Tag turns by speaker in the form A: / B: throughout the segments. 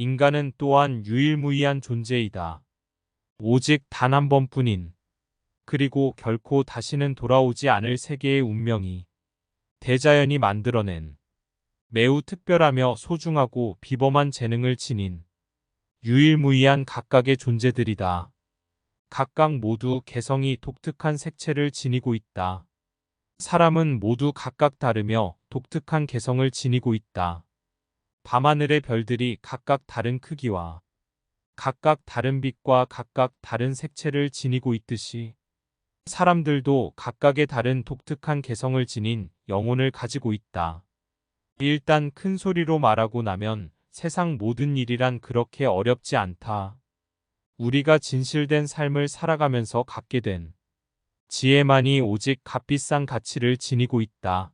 A: 인간은 또한 유일무이한 존재이다. 오직 단 한 번뿐인, 그리고 결코 다시는 돌아오지 않을 세계의 운명이 대자연이 만들어낸 매우 특별하며 소중하고 비범한 재능을 지닌 유일무이한 각각의 존재들이다. 각각 모두 개성이 독특한 색채를 지니고 있다. 사람은 모두 각각 다르며 독특한 개성을 지니고 있다. 밤하늘의 별들이 각각 다른 크기와 각각 다른 빛과 각각 다른 색채를 지니고 있듯이 사람들도 각각의 다른 독특한 개성을 지닌 영혼을 가지고 있다. 일단 큰 소리로 말하고 나면 세상 모든 일이란 그렇게 어렵지 않다. 우리가 진실된 삶을 살아가면서 갖게 된 지혜만이 오직 값비싼 가치를 지니고 있다.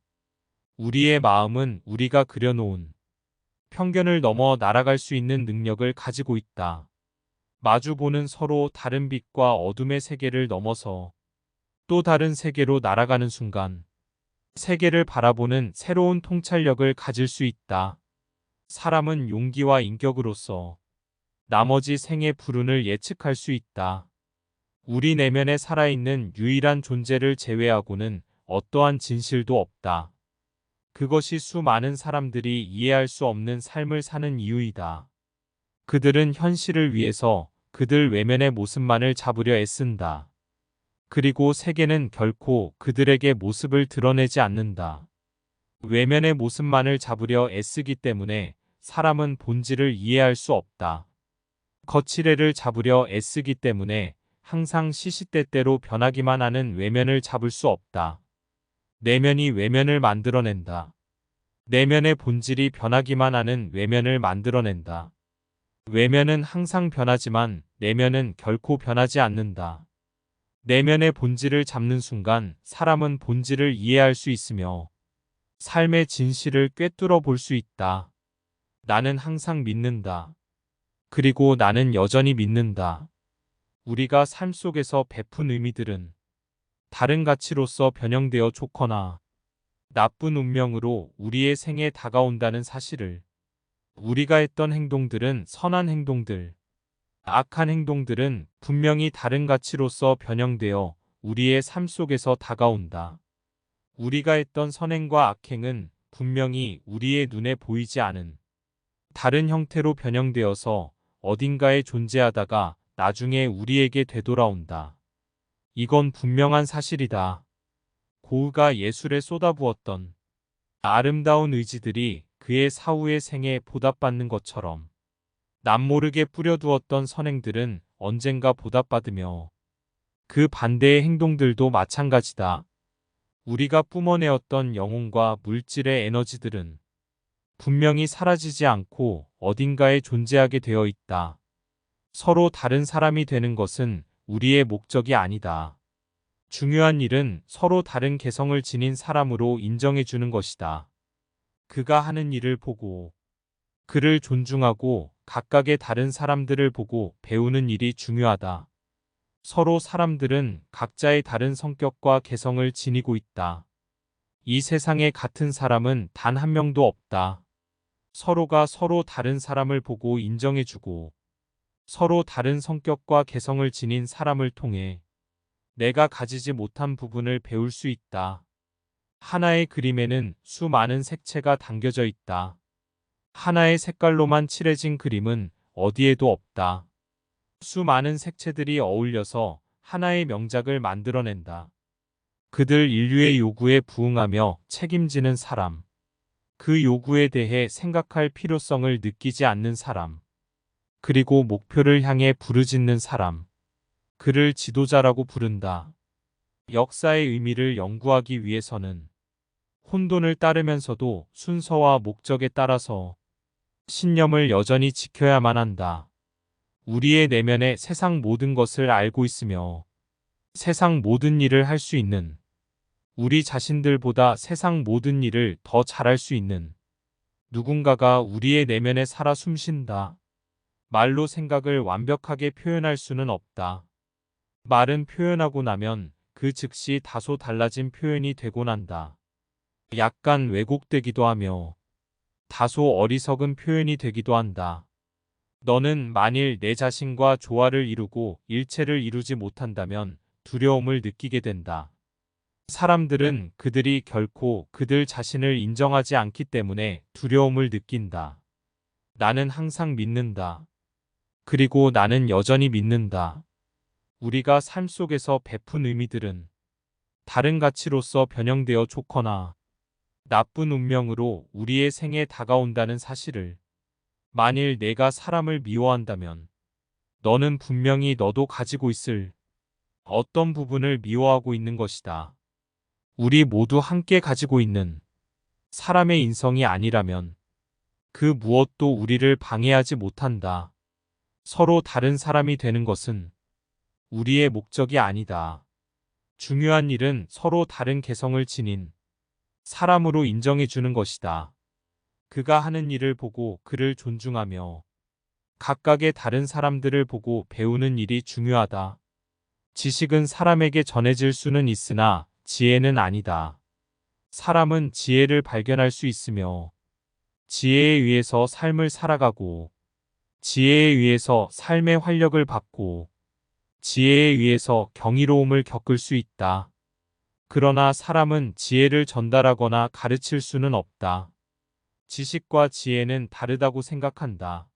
A: 우리의 마음은 우리가 그려놓은 편견을 넘어 날아갈 수 있는 능력을 가지고 있다. 마주보는 서로 다른 빛과 어둠의 세계를 넘어서 또 다른 세계로 날아가는 순간 세계를 바라보는 새로운 통찰력을 가질 수 있다. 사람은 용기와 인격으로서 나머지 생의 불운을 예측할 수 있다. 우리 내면에 살아있는 유일한 존재를 제외하고는 어떠한 진실도 없다. 그것이 수많은 사람들이 이해할 수 없는 삶을 사는 이유이다. 그들은 현실을 위해서 그들 외면의 모습만을 잡으려 애쓴다. 그리고 세계는 결코 그들에게 모습을 드러내지 않는다. 외면의 모습만을 잡으려 애쓰기 때문에 사람은 본질을 이해할 수 없다. 거칠애를 잡으려 애쓰기 때문에 항상 시시때때로 변하기만 하는 외면을 잡을 수 없다. 내면이 외면을 만들어낸다. 내면의 본질이 변하기만 하는 외면을 만들어낸다. 외면은 항상 변하지만 내면은 결코 변하지 않는다. 내면의 본질을 잡는 순간 사람은 본질을 이해할 수 있으며 삶의 진실을 꿰뚫어 볼 수 있다. 나는 항상 믿는다. 그리고 나는 여전히 믿는다. 우리가 삶 속에서 베푼 의미들은 다른 가치로서 변형되어 좋거나 나쁜 운명으로 우리의 생에 다가온다는 사실을, 우리가 했던 행동들은 선한 행동들, 악한 행동들은 분명히 다른 가치로서 변형되어 우리의 삶 속에서 다가온다. 우리가 했던 선행과 악행은 분명히 우리의 눈에 보이지 않은 다른 형태로 변형되어서 어딘가에 존재하다가 나중에 우리에게 되돌아온다. 이건 분명한 사실이다. 고흐가 예술에 쏟아부었던 아름다운 의지들이 그의 사후의 생에 보답받는 것처럼 남모르게 뿌려두었던 선행들은 언젠가 보답받으며 그 반대의 행동들도 마찬가지다. 우리가 뿜어내었던 영혼과 물질의 에너지들은 분명히 사라지지 않고 어딘가에 존재하게 되어 있다. 서로 다른 사람이 되는 것은 우리의 목적이 아니다. 중요한 일은 서로 다른 개성을 지닌 사람으로 인정해 주는 것이다. 그가 하는 일을 보고 그를 존중하고 각각의 다른 사람들을 보고 배우는 일이 중요하다. 서로 사람들은 각자의 다른 성격과 개성을 지니고 있다. 이 세상에 같은 사람은 단 한 명도 없다. 서로가 서로 다른 사람을 보고 인정해주고 서로 다른 성격과 개성을 지닌 사람을 통해 내가 가지지 못한 부분을 배울 수 있다. 하나의 그림에는 수많은 색채가 담겨져 있다. 하나의 색깔로만 칠해진 그림은 어디에도 없다. 수많은 색채들이 어울려서 하나의 명작을 만들어낸다. 그들 인류의 요구에 부응하며 책임지는 사람. 그 요구에 대해 생각할 필요성을 느끼지 않는 사람. 그리고 목표를 향해 부르짖는 사람. 그를 지도자라고 부른다. 역사의 의미를 연구하기 위해서는 혼돈을 따르면서도 순서와 목적에 따라서 신념을 여전히 지켜야만 한다. 우리의 내면에 세상 모든 것을 알고 있으며 세상 모든 일을 할 수 있는, 우리 자신들보다 세상 모든 일을 더 잘할 수 있는 누군가가 우리의 내면에 살아 숨쉰다. 말로 생각을 완벽하게 표현할 수는 없다. 말은 표현하고 나면 그 즉시 다소 달라진 표현이 되곤 한다. 약간 왜곡되기도 하며 다소 어리석은 표현이 되기도 한다. 너는 만일 내 자신과 조화를 이루고 일체를 이루지 못한다면 두려움을 느끼게 된다. 사람들은 그들이 결코 그들 자신을 인정하지 않기 때문에 두려움을 느낀다. 나는 항상 믿는다. 그리고 나는 여전히 믿는다. 우리가 삶 속에서 베푼 의미들은 다른 가치로서 변형되어 좋거나 나쁜 운명으로 우리의 생에 다가온다는 사실을 만일 내가 사람을 미워한다면 너는 분명히 너도 가지고 있을 어떤 부분을 미워하고 있는 것이다. 우리 모두 함께 가지고 있는 사람의 인성이 아니라면 그 무엇도 우리를 방해하지 못한다. 서로 다른 사람이 되는 것은 우리의 목적이 아니다. 중요한 일은 서로 다른 개성을 지닌 사람으로 인정해 주는 것이다. 그가 하는 일을 보고 그를 존중하며 각각의 다른 사람들을 보고 배우는 일이 중요하다. 지식은 사람에게 전해질 수는 있으나 지혜는 아니다. 사람은 지혜를 발견할 수 있으며 지혜에 의해서 삶을 살아가고 지혜에 의해서 삶의 활력을 받고 지혜에 의해서 경이로움을 겪을 수 있다. 그러나 사람은 지혜를 전달하거나 가르칠 수는 없다. 지식과 지혜는 다르다고 생각한다.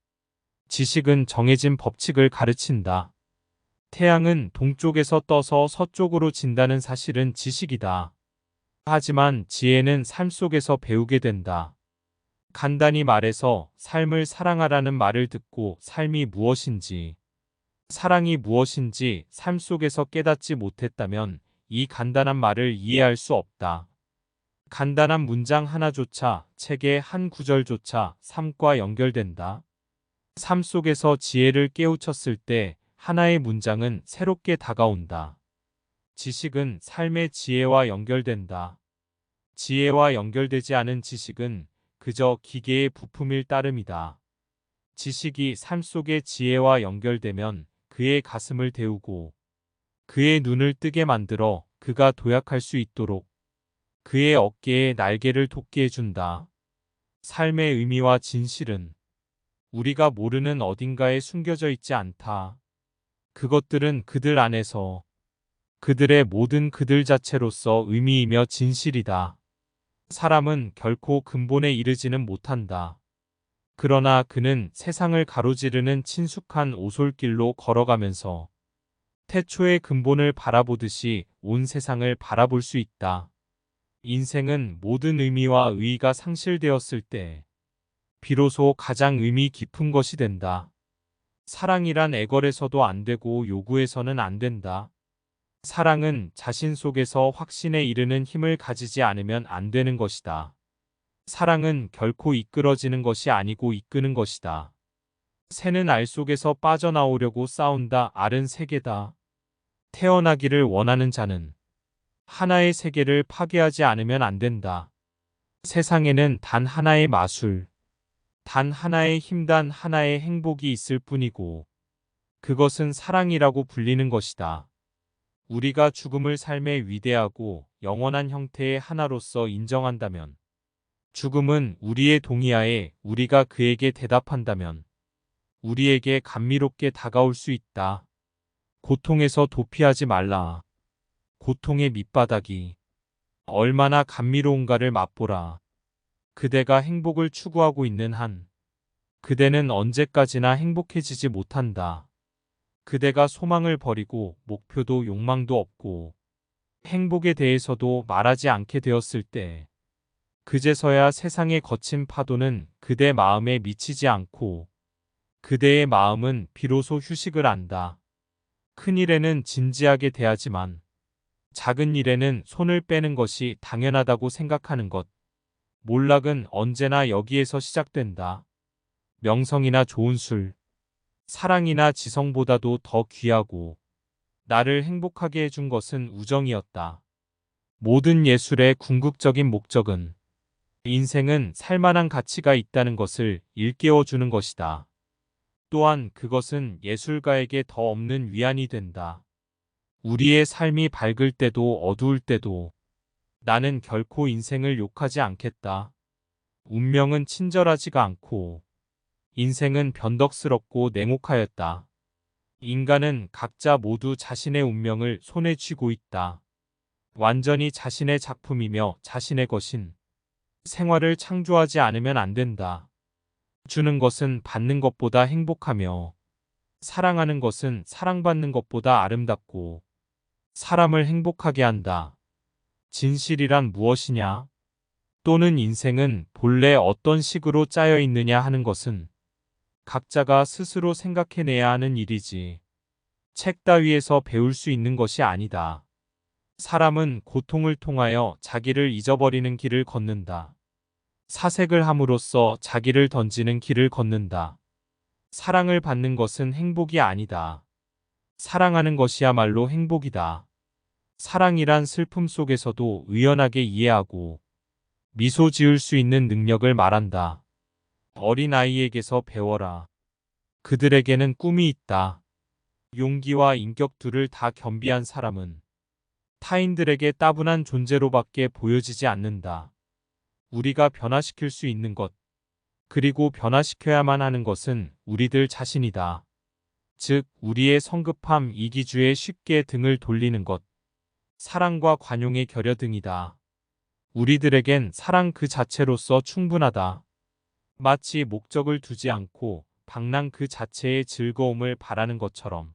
A: 지식은 정해진 법칙을 가르친다. 태양은 동쪽에서 떠서 서쪽으로 진다는 사실은 지식이다. 하지만 지혜는 삶 속에서 배우게 된다. 간단히 말해서 삶을 사랑하라는 말을 듣고 삶이 무엇인지, 사랑이 무엇인지 삶 속에서 깨닫지 못했다면 이 간단한 말을 이해할 수 없다. 간단한 문장 하나조차, 책의 한 구절조차 삶과 연결된다. 삶 속에서 지혜를 깨우쳤을 때 하나의 문장은 새롭게 다가온다. 지식은 삶의 지혜와 연결된다. 지혜와 연결되지 않은 지식은 그저 기계의 부품일 따름이다. 지식이 삶 속의 지혜와 연결되면 그의 가슴을 데우고 그의 눈을 뜨게 만들어 그가 도약할 수 있도록 그의 어깨에 날개를 돋게 해준다. 삶의 의미와 진실은 우리가 모르는 어딘가에 숨겨져 있지 않다. 그것들은 그들 안에서 그들의 모든 그들 자체로서 의미이며 진실이다. 사람은 결코 근본에 이르지는 못한다. 그러나 그는 세상을 가로지르는 친숙한 오솔길로 걸어가면서 태초의 근본을 바라보듯이 온 세상을 바라볼 수 있다. 인생은 모든 의미와 의의가 상실되었을 때 비로소 가장 의미 깊은 것이 된다. 사랑이란 애걸에서도 안 되고 요구해서는 안 된다. 사랑은 자신 속에서 확신에 이르는 힘을 가지지 않으면 안 되는 것이다. 사랑은 결코 이끌어지는 것이 아니고 이끄는 것이다. 새는 알 속에서 빠져나오려고 싸운다. 알은 세계다. 태어나기를 원하는 자는 하나의 세계를 파괴하지 않으면 안 된다. 세상에는 단 하나의 마술, 단 하나의 힘, 단 하나의 행복이 있을 뿐이고 그것은 사랑이라고 불리는 것이다. 우리가 죽음을 삶의 위대하고 영원한 형태의 하나로서 인정한다면 죽음은 우리의 동의하에 우리가 그에게 대답한다면 우리에게 감미롭게 다가올 수 있다. 고통에서 도피하지 말라. 고통의 밑바닥이 얼마나 감미로운가를 맛보라. 그대가 행복을 추구하고 있는 한 그대는 언제까지나 행복해지지 못한다. 그대가 소망을 버리고 목표도 욕망도 없고 행복에 대해서도 말하지 않게 되었을 때 그제서야 세상의 거친 파도는 그대 마음에 미치지 않고 그대의 마음은 비로소 휴식을 안다. 큰 일에는 진지하게 대하지만 작은 일에는 손을 빼는 것이 당연하다고 생각하는 것. 몰락은 언제나 여기에서 시작된다. 명성이나 좋은 술, 사랑이나 지성보다도 더 귀하고 나를 행복하게 해준 것은 우정이었다. 모든 예술의 궁극적인 목적은 인생은 살만한 가치가 있다는 것을 일깨워주는 것이다. 또한 그것은 예술가에게 더 없는 위안이 된다. 우리의 삶이 밝을 때도 어두울 때도 나는 결코 인생을 욕하지 않겠다. 운명은 친절하지가 않고 인생은 변덕스럽고 냉혹하였다. 인간은 각자 모두 자신의 운명을 손에 쥐고 있다. 완전히 자신의 작품이며 자신의 것인 생활을 창조하지 않으면 안 된다. 주는 것은 받는 것보다 행복하며 사랑하는 것은 사랑받는 것보다 아름답고 사람을 행복하게 한다. 진실이란 무엇이냐? 또는 인생은 본래 어떤 식으로 짜여 있느냐 하는 것은 각자가 스스로 생각해내야 하는 일이지. 책 따위에서 배울 수 있는 것이 아니다. 사람은 고통을 통하여 자기를 잊어버리는 길을 걷는다. 사색을 함으로써 자기를 던지는 길을 걷는다. 사랑을 받는 것은 행복이 아니다. 사랑하는 것이야말로 행복이다. 사랑이란 슬픔 속에서도 의연하게 이해하고 미소 지을 수 있는 능력을 말한다. 어린아이에게서 배워라. 그들에게는 꿈이 있다. 용기와 인격 둘을 다 겸비한 사람은 타인들에게 따분한 존재로밖에 보여지지 않는다. 우리가 변화시킬 수 있는 것, 그리고 변화시켜야만 하는 것은 우리들 자신이다. 즉, 우리의 성급함, 이기주의에 쉽게 등을 돌리는 것, 사랑과 관용의 결여 등이다. 우리들에겐 사랑 그 자체로서 충분하다. 마치 목적을 두지 않고 방랑 그 자체의 즐거움을 바라는 것처럼.